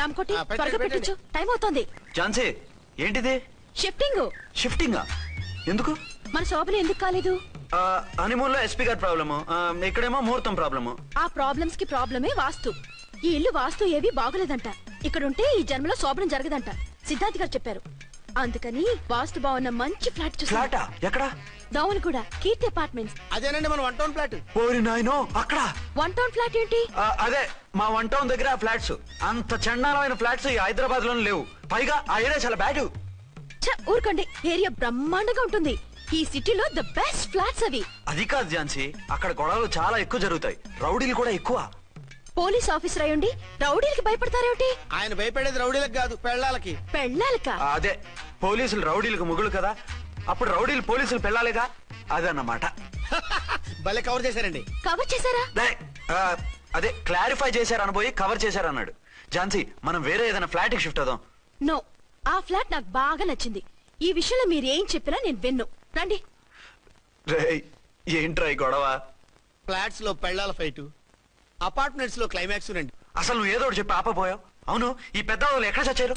రామకోటి త్వరగా పెట్టించు, టైం అవుతోంది. ఝాన్సీ ఏంటిది? షిఫ్టింగ్. షిఫ్టింగా? ఎందుకు? మన శోభన ఎందుకు కాలేదు? హనీమూన్ లో ఎస్పీ గారి ప్రాబ్లము, ఇక్కడేమో ముహూర్తం ప్రాబ్లము. ఆ ప్రాబ్లమ్స్ కి ప్రాబ్లమే వాస్తు. ఈ ఇల్లు వాస్తు ఏవి బాగోలేదంట. ఇక్కడుంటే ఈ జన్మలో శోభనం జరగదంట సిద్ధార్థ్ గారు చెప్పారు. అందుకని వాస్తు బాగున్న మంచి ఫ్లాట్ చూసా. ఫ్లాటా? ఎక్కడ? డౌన్ కూడా కీర్తి అపార్ట్మెంట్స్. అదేనండి మన 1 టౌన్ ఫ్లాట్. ఓరి నాయనో, అక్కడ 1 టౌన్ ఫ్లాట్ ఏంటి? అదే మా 1 టౌన్ దగ్గర ఫ్లాట్స్. అంత చండాలమైన ఫ్లాట్స్ ఈ హైదరాబాద్ లోనే లేవు. పైగా ఆ ఏరియా చాలా బ్యాడ్. ఊరుకోండి, ఏరియా బ్రహ్మాండంగా ఉంటుంది. ఈ సిటీలో ద బెస్ట్ ఫ్లాట్స్ అవి. అది కాదు ఝాన్సీ, అక్కడ గొడవలు చాలా ఎక్కువ జరుగుతాయి, రౌడీలు కూడా ఎక్కువ. పోలీస్ ఆఫీసర్ అయ్యుండి రౌడీలకి భయపడతారేమిటి? ఆయన భయపడేది రౌడీలకు కాదు, పెళ్ళాలకి. పెళ్ళాలకా? అదే, పోలీసులు రౌడీలకు ముగులు కదా, అప్పుడు రౌడీలు పోలీసులు పెళ్ళాలిగా, అదన్నమాట. భలే కవర్ చేశారండి. కవర్ చేశారా? అదే క్లారిఫై చేశారనబోయి కవర్ చేశారన్నాడు. ఝాన్సీ, మనం వేరే ఏదైనా ఫ్లాట్ కి షిఫ్ట్ అవుదాం. నో, ఆ ఫ్లాట్ నాకు బాగా నచ్చింది. ఈ విషయంలో మీరేం చెప్పినా నేను విన్ను. రండి. ఏంట్రా ఈ గొడవ? ఫ్లాట్స్ లో పెళ్ళాల ఫైట్, అపార్ట్మెంట్స్ లో క్లైమాక్స్ రండి. అసలు నువ్వు ఏదో ఒకటి చెప్పి ఆపపోయావు. అవును, ఈ పెద్ద వాళ్ళు ఎక్కడ చచ్చారు?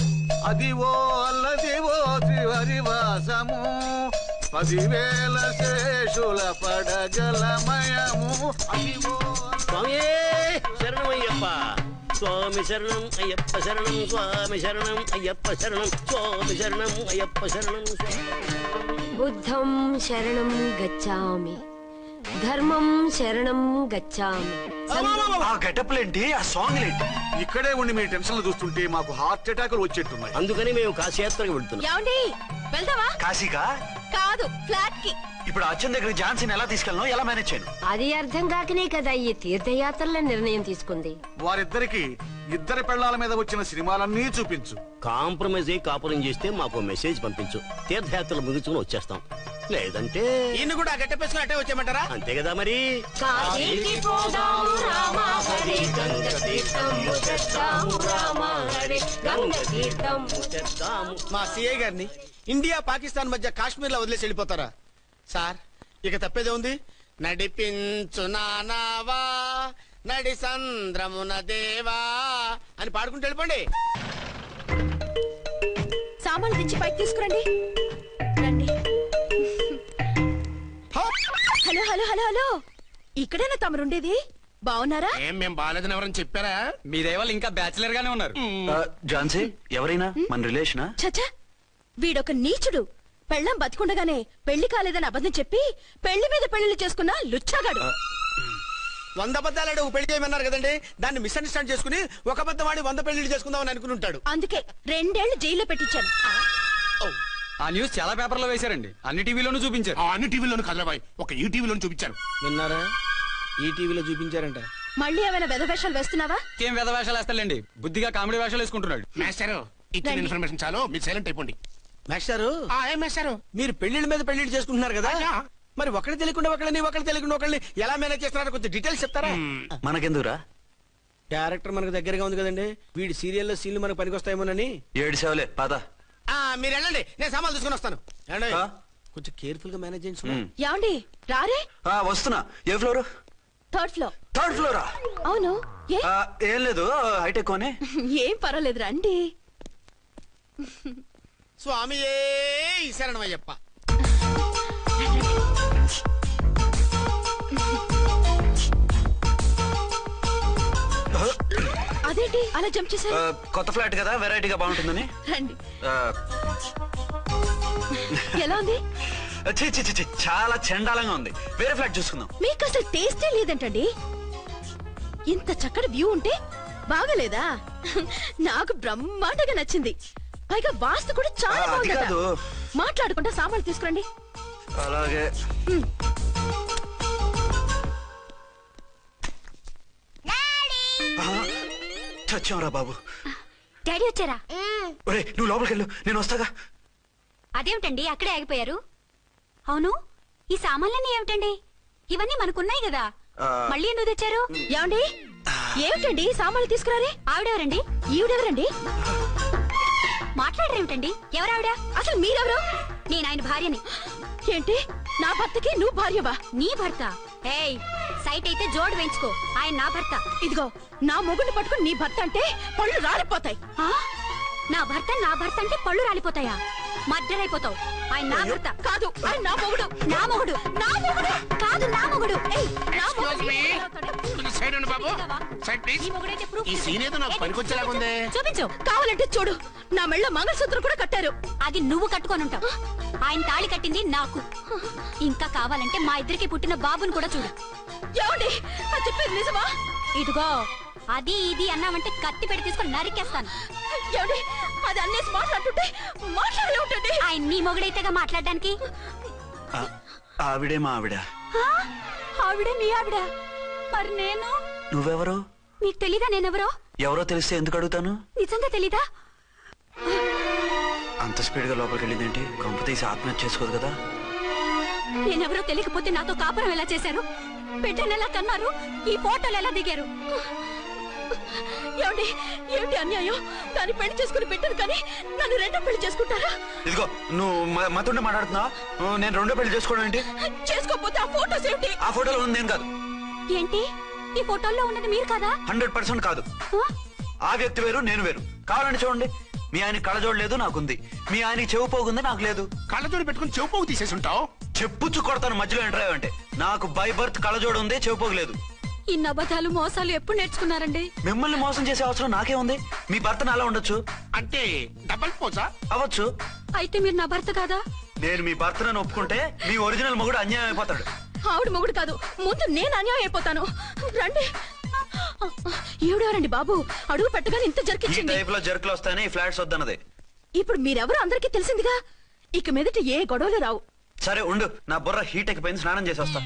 అదివో అల్లదివో శ్రీహరివాసము, 10,000 శేషుల పడగలమయము. అదివో స్వామి శరణమయ్యప్ప, స్వామి శరణం అయ్యప్ప శరణం, స్వామి శరణం అయ్యప్ప శరణం, స్వామి శరణం అయ్యప్ప శరణం. బుద్ధం శరణం గచ్చామి, ధర్మం శరణం గచ్చామి. ఆ గెటప్లేంటి, ఆ సాంగ్ ఏంటి? ఇక్కడే ఉండి మీ టెన్షన్లు చూస్తుంటే మాకు హార్ట్ అటాకులు వచ్చేట్టున్నాయి. అందుకని మేము కాశీయాత్రకు వెళ్తున్నాం. ఏమండి, వెళ్దామా? కాశీగా? కాదు, ఫ్లాట్ కి. ఇప్పుడు అచ్చన్ దగ్గర ఝాన్సీని ఎలా తీసుకెళ్ళను, ఎలా మేనేజ్ చేయను? అది అర్థం కాకనే కదా ఈ తీర్థయాత్రల నిర్ణయం తీసుకుంది. వారిద్దరికి ఇద్దరి పెళ్లాల మీద వచ్చిన సినిమాలన్నీ చూపించు. కాంప్రమైజ్ అయ్యి కాపురం చేస్తే మాకు మెసేజ్ పంపించు, తీర్థయాత్రలు ముగించుకుని వచ్చేస్తాం. లేదంటే ఇన్ని కూడా గట్టెప్పేసుకుని అట్టే వచ్చేయమంటారా? అంతే కదా మరి. మా సిఐ గారిని ఇండియా పాకిస్తాన్ మధ్య కాశ్మీర్ లో వదిలేసి వెళ్ళిపోతారా సార్? ఇక తప్పేదే ఉంది. నడిపించు నానావా నడి సంద్రమున దేవా అని పాడుకుంటూ వెళ్ళిపోండి. సామాన్లు తెచ్చి పైకి తీసుకురండి. రండి. హలో హలో హలో హలో, ఇక్కడేనా తమరుండేది? బాగున్నారా? ఏం మేము బాగాలేదని ఎవరని చెప్పారా? మీ దయవల్ల ఇంకా బ్యాచిలర్ గానే ఉన్నారు. ఝాన్సీ ఎవరైనా మన రిలేషనా? చచ్చా, వీడొక నీచుడు. పెళ్ళం బతికుండగానే పెళ్లి కాలేదని అబద్ధం చెప్పి పెళ్లి మీద పెళ్లిళ్ళు చేసుకున్న లుచ్చాగాడు. 100 అబద్ధాలు పెళ్లి చేయమన్నారు కదండి, దాన్ని మిస్అండర్స్టాండ్ చేసుకుని ఒక అబద్ధం వాడి 100 పెళ్లిళ్ళు చేసుకుందామని అనుకుని ఉంటాడు. అందుకే 2 ఏళ్లు జైల్లో పెట్టించాను. ఆ న్యూస్ చాలా పేపర్లో వేశారండి, అన్ని టీవీలోనూ చూపించారు. అన్ని టీవీలోను కదలబాయ్, ఒక ఈ టీవీలోను చూపించారు. విన్నారా? ఈ టీవీలో చూపించారంట. మళ్ళీ ఏమైనా వెధవేషాలు వేస్తున్నావా? ఏం వెధ వేషాలు వేస్తాడండి, బుద్ధిగా కామెడీ వేషాలు వేసుకుంటున్నాడు. మాస్టారు, ఇచ్చిన ఇన్ఫర్మేషన్ చాలు, మీరు సైలెంట్ అయిపోండి. మాస్టారు, ఏం మాస్టారు? మీరు పెళ్లిళ్ళ మీద పెళ్లిళ్ళు చేసుకుంటున్నారు కదా, మరి ఒకళ్ళు తెలియకుండా ఒకళ్ళని తెలియకుండా ఒకళ్ళని ఎలా మేనేజ్ చేస్తున్నారో కొంచెం డీటెయిల్స్ చెప్తారా? మనకెందుకురా? క్యారెక్టర్ మనకు దగ్గరగా ఉంది కదండి, వీడి సీరియల్లో సీన్లు మనకు పనికొస్తాయేమోనని. 7 సేవలే పద. మీరు వెళ్ళండి, నేను సామాన్లు తీసుకుని వస్తాను. కొంచెం కేర్ఫుల్ గా మేనేజ్ చేయండి. ఏమండి రారే? వస్తున్నా. ఏ ఫ్లోర్? 3rd floor. 3rd ఫ్లోరా? అవును. ఏం లేదు, హైటెక్ కోనే. ఏం పర్వాలేదు, రండి. స్వామియే శరణమయ్యప్ప. అదేంటి అలా జంప్ చేశారు? కొత్త ఫ్లాట్ కదా, వెరైటీగా బాగుంటుందని. రండి. ఎలా ఉంది? చాలా చండాలంగా ఉంది, వేరే ఫ్లాట్ చూసుకుందాం. మీకు అసలు టేస్టే లేదంటండి. ఇంత చక్కటి వ్యూ ఉంటే బాగలేదా? నాకు బ్రహ్మాండంగా నచ్చింది. పైగా వాస్తు కూడా చాలా బాగుందట. మాట్లాడుకుంటా సామాన్లు తీసుకురండి. అలాగే. చచ్చాంరా బాబు. డాడీ వచ్చారా? ఒరే నువ్వు లోపలికి వెళ్ళు, నేను వస్తాగా. అదేమిటండి అక్కడే ఆగిపోయారు? అవును, ఈ సామాన్లన్నీ ఏమిటండి? ఇవన్నీ మనకున్నాయి కదా, మళ్ళీ ఎందుకు తెచ్చారు? ఏమండి, ఏమిటండి సామాన్లు తీసుకురారే? ఆవిడెవరండి? ఈవిడెవరండి? మాట్లాడరేమిటండి? ఎవరావిడ? అసలు మీరెవరు? నేను ఆయన భార్యని. ఏంటి, నా భర్తకి నువ్వు భార్యవా? నీ భర్త? ఏయ్, టైట్ అయితే జోడు వేయించుకో. ఆయన నా భర్త. ఇదిగో నా మొగుడిని పట్టుకుని నీ భర్త అంటే పళ్ళు రాలిపోతాయి. ఆ? నా భర్త అంటే పళ్ళు రాలిపోతాయా? మర్డర్ అయిపోతావు. ఆయన నా భర్త కాదు, ఆయన నా మొగుడు. నా మొగుడు కాదు, నా మొగుడు. ఏయ్, నా Excuse me. కొంచెం సైడ్ ఉండు బాబు. Side please. ఈ మొగుడైతే proof ఈ సీన్ ఏదో నాకు పనికొచ్చేలాగుందే. చూపించు. కావాలంటే చూడు, నా మెళ్ళ మంగళసూత్రం కూడా కట్టారు. అది నువ్వు కట్టుకొని ఉంటావు. ఆయన తాళి కట్టింది నాకు. ఇంకా కావాలంటే మా ఇద్దరికి పుట్టిన బాబుని కూడా చూడు. ఏమండి అది చెప్పేది నిజమా? ఇదిగో అది ఇది అన్నావంటే కత్తి పెట్టి తీసుకొని నరికేస్తాను. ఏమండి అది అన్నేసి మాట్లాడుతుంటే మాట్లాడే ఉంటుంది. ఆయన నీ మొగుడైతేగా మాట్లాడడానికి. ఆవిడే మా ఆవిడ. ఆ? ఆవిడే మీ ఆవిడ. మరి నేను? నువ్వెవరు? నీకు తెలీదా నేనెవరో? ఎవరో తెలిస్తే ఎందుకు అడుగుతాను? నిజంగా తెలీదా? అంత స్పీడ్ గా లోపలికి వెళ్ళిందేంటి? కొంప తీసి ఆత్మహత్య చేసుకోదు కదా? నేనెవరో తెలియకపోతే నాతో కాపురం ఎలా చేశారు? బిడ్డను ఎలా కన్నారు? ఈ ఫోటోలు ఎలా దిగారు? ఏమండి ఏమిటి అన్యాయం? దాన్ని పెళ్లి చేసుకుని పెట్టాను కానీ నన్ను రెండో పెళ్లి చేసుకుంటారా? ఇదిగో నువ్వు మాతోనే మాట్లాడుతున్నావు. నేను రెండో పెళ్లి చేసుకోవడం ఏంటి? చేసుకోకపోతే ఆ ఫోటోస్ ఏమిటి? ఆ ఫోటోలో ఉంది నేను కాదు. ఏంటి ఈ ఫోటోల్లో ఉన్నది మీరు కాదా? 100% కాదు. ఆ? ఆ వ్యక్తి వేరు, నేను వేరు. కావాలంటే చూడండి, మీ ఆయనకి కళ్ళజోడు లేదు, నాకుంది. మీ ఆయనకి చెవు పోగుంది, నాకు లేదు. కళ్ళజోడు పెట్టుకుని చెవు పోగు తీసేసి ఉంటావు. చెప్పుచ్చు కొడతాను మధ్యలో ఎంటర్ అంటే. నాకు బై బర్త్ కళ్ళజోడు ఉంది, చెవు పోగు లేదు. ఇన్ని అబద్ధాలు మోసాలు ఎప్పుడు నేర్చుకున్నారండి? మిమ్మల్ని మోసం చేసే అవసరం నాకే ఉంది. మీ భర్తను అలా ఉండొచ్చు. అంటే డబల్ పోజా? అవ్వచ్చు. అయితే మీరు నా భర్త కాదా? నేను మీ భర్తను ఒప్పుకుంటే మీ ఒరిజినల్ మొగుడు అన్యాయం అయిపోతాడు. ఆవిడ మొగుడు కాదు, ముందు నేను అన్యాయం అయిపోతాను. రండి. ఈవిడెవరండి బాబు? అడుగు పెట్టగానే ఇంత ఈ జరికిచ్చింది. టైప్ లో జర్కులు వస్తాయని ఈ ఫ్లాట్స్ వద్దన్నది. ఇప్పుడు మీరెవరో అందరికీ తెలిసిందిగా, ఇక మీదట ఏ గొడవలు రావు. సరే ఉండు, నా బుర్ర హీట్ ఎక్కిపోయింది, స్నానం చేసి వస్తా.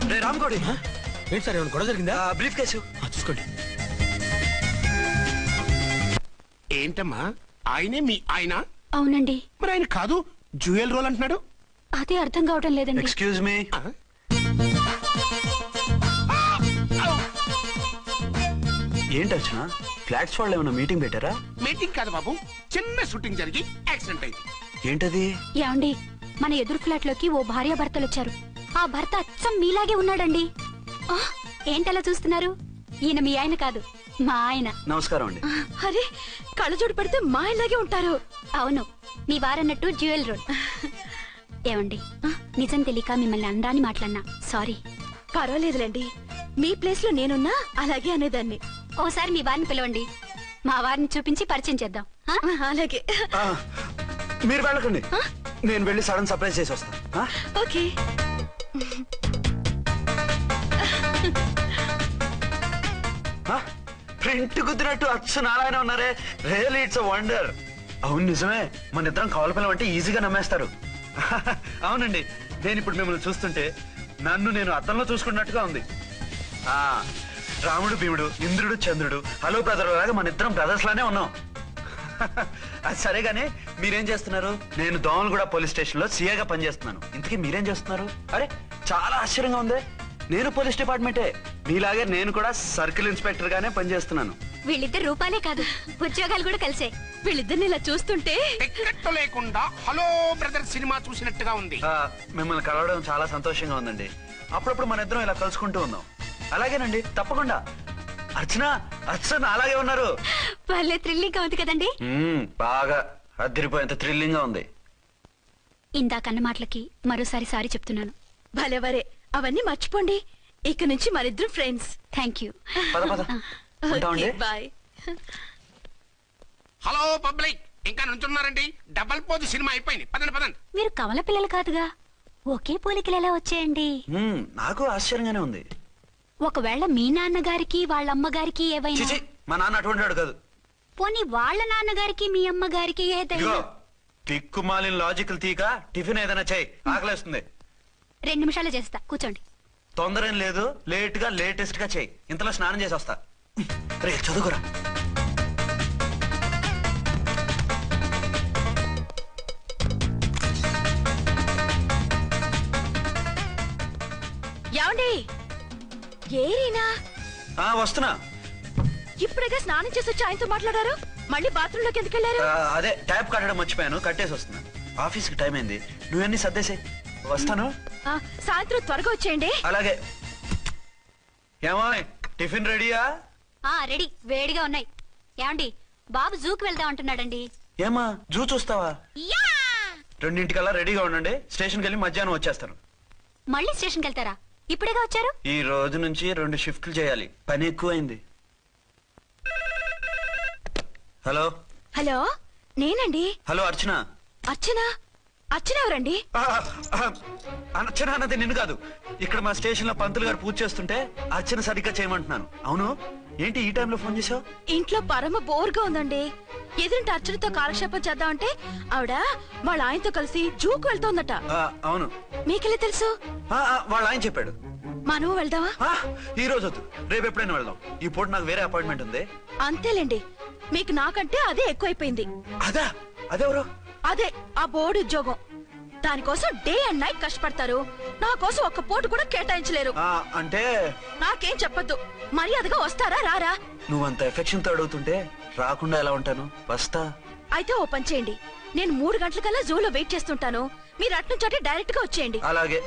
రే రామ్కోడి, ఏంటి సార్ ఏమైనా గొడవ జరిగిందా? బ్రీఫ్ కేసు చూసుకోండి. ఏంటమ్మా ఆయనే మీ ఆయన? అవునండి. మరి ఆయన కాదు జ్యువెల్ రోల్ అంటున్నాడు. అదే అర్థం కావటం లేదండి. Excuse me. ఆ? ఏంటి వచ్చిన ఫ్లాట్స్ వాళ్ళు ఏమైనా మీటింగ్ పెట్టారా? మీటింగ్ కాదు బాబు, చిన్న షూటింగ్ జరిగి యాక్సిడెంట్ అయింది. ఏంటది? ఏమండి మన ఎదురు ఫ్లాట్ లోకి ఓ భార్య భర్తలు వచ్చారు. ఆ భర్త అచ్చం మీలాగే ఉన్నాడండి. ఆ, ఏంటలా చూస్తున్నారు? ఈయన మీ ఆయన కాదు, మా ఆయన. నమస్కారం అండి. అరే కళ్ళజోడు పెడితే మా ఇలాగే ఉంటారు. అవును, మీ వారన్నట్టు జ్యువెల్ రోడ్. ఏమండి నిజం తెలియక మిమ్మల్ని అందాన్ని మాట్లాడినా సారీ. పర్వాలేదులేండి, మీ ప్లేస్ లో నేనున్నా అలాగే అనేదాన్ని. ఓసారి మీ వారిని పిలవండి, మా వారిని చూపించి పరిచయం చేద్దాం. ఆ? అలాగే. ఆ, మీరు వెళ్ళకండి, నేను వెళ్ళి సడన్ సర్ప్రైజ్ చేసి వస్తాను. ఓకే. ప్రింట్ కుదిరినట్టు అచ్చు నారాయణ ఉన్నారే. Really it's a wonder. అవును నిజమే, మన ఇద్దరం కవల పిల్లం అంటే ఈజీగా నమ్మేస్తారు. అవునండి, నేను ఇప్పుడు మిమ్మల్ని చూస్తుంటే నన్ను నేను అద్దంలో చూసుకున్నట్టుగా ఉంది. ఆ రాముడు భీముడు, ఇంద్రుడు చంద్రుడు, హలో బ్రదర్ లాగా మన ఇద్దరం బ్రదర్స్ లానే ఉన్నాం. అది సరేగానే మీరేం చేస్తున్నారు? నేను దోమలగూడ పోలీస్ స్టేషన్ లో సీఏగా పనిచేస్తున్నాను. ఇంతకీ మీరేం చేస్తున్నారు? అరే చాలా ఆశ్చర్యంగా ఉంది. నేను పోలీస్ డిపార్ట్మెంటే, మీలాగే నేను కూడా సర్కిల్ ఇన్స్పెక్టర్ గానే పనిచేస్తున్నాను. వీళ్ళిద్దరు రూపాలే కాదు, ఉద్యోగాలు కూడా కలిసే. వీళ్ళిద్దరిని ఇలా చూస్తుంటే టికెట్ లేకుండా హలో బ్రదర్ సినిమా చూసినట్టుగా ఉంది. మిమ్మల్ని కలవడం చాలా సంతోషంగా ఉందండి. అప్పుడప్పుడు మన ఇద్దరం ఇలా కలుసుకుంటూ ఉందాం. అలాగేనండి, తప్పకుండా. అర్చన అర్చన అలాగే ఉన్నారు. వాళ్ళే థ్రిల్లింగ్ గా ఉంది కదండి. బాగా అదిరిపోయేంత థ్రిల్లింగ్ గా ఉంది. ఇందాకన్న మాటలకి మరోసారి సారీ చెప్తున్నాను. భలేవరే, అవన్నీ మర్చిపోండి. ఇక నుంచి మరిద్దరం ఫ్రెండ్స్. Thank you. పద పద ఉంటామండి. బాయ్. హలో పబ్లిక్, ఇంకా నుంచున్నారండి? డబల్ పోజ్ సినిమా అయిపోయింది, పదండి పదండి. మీరు కమల పిల్లలు కాదుగా, ఒకే పోలికలు ఎలా వచ్చాయండి? నాకు ఆశ్చర్యంగానే ఉంది. ఒకవేళ మీ నాన్నగారికి వాళ్ళ అమ్మగారికి ఏవైనా, చిచి, మా నాన్న అటువంటి వాడు కాదు. పోనీ వాళ్ళ నాన్నగారికి మీ అమ్మగారికి ఏదైనా. ఇదిగో తిక్కుమాలిన లాజికల్ తీక టిఫిన్ ఏదైనా చేయి, ఆకలేస్తుంది. 2 నిమిషాలు చేస్తా, కూర్చోండి. తొందర ఏం లేదు, లేట్ గా లేటెస్ట్ గా చేయి. ఇంతలో స్నానం చేసి వస్తా. రే చదువుకురా. ఏమండి ఏరీనా వస్తున్నా. ఇప్పుడేగా స్నానం చేసి వచ్చి ఆయనతో మాట్లాడారు, మళ్ళీ బాత్రూమ్ లోకి ఎందుకు వెళ్ళారు? అదే ట్యాప్ కట్టడం మర్చిపోయాను, కట్టేసి వస్తున్నా. ఆఫీస్ కి టైం అయింది, నువ్వన్నీ సర్దేసే. వస్తాను. సాయంత్రం త్వరగా వచ్చేయండి. అలాగే. ఏమో టిఫిన్ రెడీయా? రెడీ, వేడిగా ఉన్నాయి. ఏమండి బాబు జూకి వెళ్దాం అంటున్నాడండి. ఏమా జూ చూస్తావా? 2:00కల్లా రెడీగా ఉండండి, స్టేషన్కి వెళ్ళి మధ్యాహ్నం వచ్చేస్తాను. మళ్ళీ స్టేషన్కి వెళ్తారా? ఇప్పుడేగా వచ్చారు. ఈ రోజు నుంచి 2 షిఫ్ట్లు చేయాలి, పని ఎక్కువైంది. హలో హలో, నేనండి. హలో అర్చన. అర్చన? అర్చన ఎవరండి? అర్చన అన్నది నిన్ను కాదు. ఇక్కడ మా స్టేషన్ లో పంతులు గారు పూజ చేస్తుంటే అర్చన సరిగ్గా చేయమంటున్నాను. అవును, ఏంటి ఈ టైంలో ఫోన్ చేసావు? ఇంట్లో పరమ బోర్గా ఉందండి. ఎదురింటి అర్చనతో కాలక్షేపం చేద్దామంటే ఆవిడ వాళ్ళ ఆయనతో కలిసి జూకు వెళ్తోందట. అవును. మీకెళ్ళి తెలుసు? వాళ్ళ ఆయన చెప్పాడు. మనము వెళ్దామా? ఈ రోజు వద్దు, రేపు ఎప్పుడైనా వెళ్దాం. ఈ పూట నాకు వేరే అపాయింట్మెంట్ ఉంది. అంతేలేండి, మీకు నాకంటే అదే ఎక్కువైపోయింది. అదెవరు? అదే ఆ బోర్డు ఉద్యోగం. దానికోసం డే అండ్ నైట్ కష్టపడతారు, నా కోసం ఒక్క పూట కూడా కేటాయించలేరు. అంటే నాకేం చెప్పొద్దు, మర్యాదగా వస్తారా రారా? నువ్వంత ఎఫెక్షన్ తో అడుగుతుంటే రాకుండా ఎలా ఉంటాను, వస్తా. అయితే ఓ పని చేయండి, నేను 3 గంటలకల్లా జూలో వెయిట్ చేస్తుంటాను, మీరు అట్నుంచి డైరెక్ట్ గా వచ్చేయండి. అలాగే.